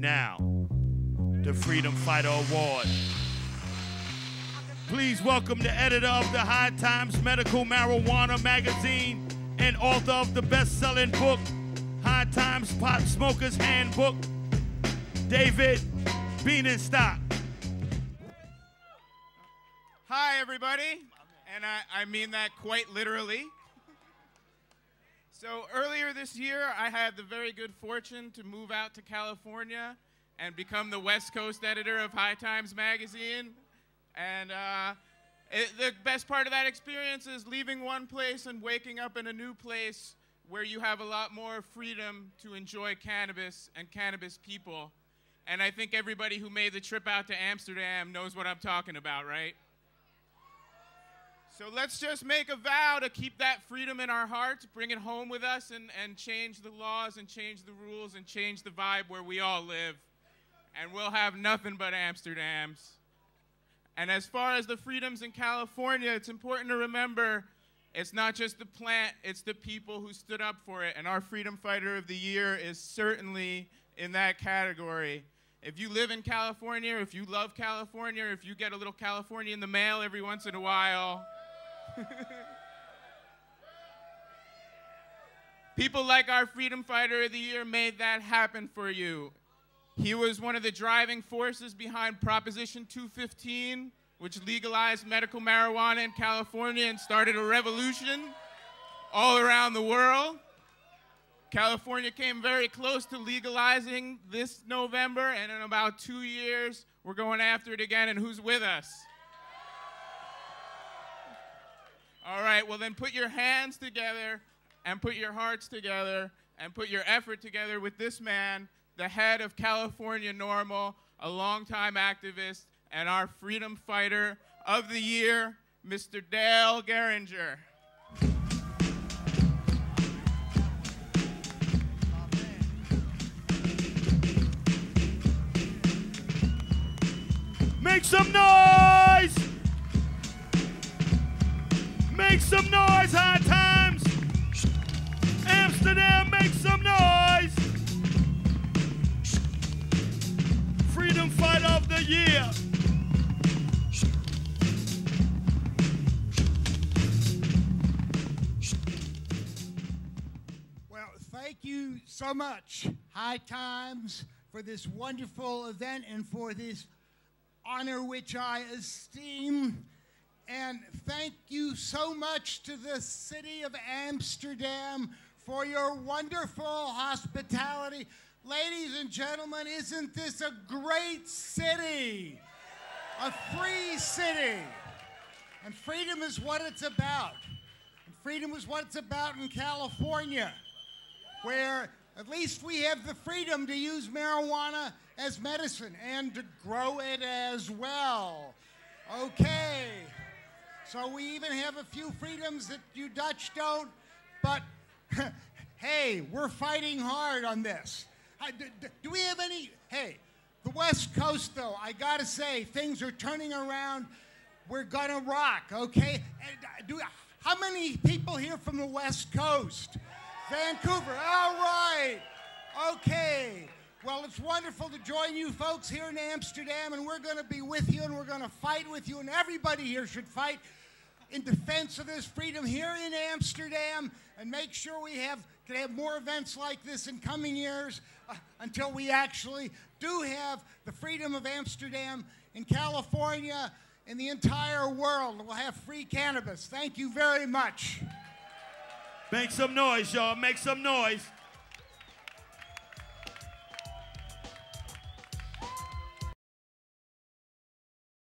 now, the Freedom Fighter Award. Please welcome the editor of the High Times Medical Marijuana magazine and author of the best-selling book, High Times Pot Smoker's Handbook, David Bienenstock. Hi, everybody, and I mean that quite literally. So earlier this year, I had the very good fortune to move out to California and become the West Coast editor of High Times Magazine. And the best part of that experience is leaving one place and waking up in a new place where you have a lot more freedom to enjoy cannabis and cannabis people. And I think everybody who made the trip out to Amsterdam knows what I'm talking about, right? So let's just make a vow to keep that freedom in our hearts, bring it home with us, and change the laws and change the rules and change the vibe where we all live. And we'll have nothing but Amsterdams. And as far as the freedoms in California, it's important to remember it's not just the plant, it's the people who stood up for it. And our Freedom Fighter of the Year is certainly in that category. If you live in California, if you love California, if you get a little California in the mail every once in a while, people like our Freedom Fighter of the Year made that happen for you. He was one of the driving forces behind Proposition 215, which legalized medical marijuana in California and started a revolution all around the world. California came very close to legalizing this November, and in about 2 years, we're going after it again, and who's with us? All right, well then put your hands together and put your hearts together and put your effort together with this man, the head of California NORML, a longtime activist, and our Freedom Fighter of the Year, Mr. Dale Geringer. Make some noise! Make some noise, High Times! Amsterdam, make some noise! Freedom Fighter of the Year! Well, thank you so much, High Times, for this wonderful event and for this honor which I esteem. And thank you so much to the city of Amsterdam for your wonderful hospitality. Ladies and gentlemen, isn't this a great city? A free city. And freedom is what it's about. And freedom is what it's about in California, where at least we have the freedom to use marijuana as medicine and to grow it as well. Okay. So we even have a few freedoms that you Dutch don't, but hey, we're fighting hard on this. Do we have any? Hey, the West Coast, though, I gotta say, things are turning around. We're gonna rock, okay? How many people here from the West Coast? Vancouver, all right. Okay. Well, it's wonderful to join you folks here in Amsterdam, and we're gonna be with you, and we're gonna fight with you, and everybody here should fight in defense of this freedom here in Amsterdam, and make sure we can have more events like this in coming years until we actually do have the freedom of Amsterdam in California and the entire world. We'll have free cannabis. Thank you very much. Make some noise, y'all. Make some noise.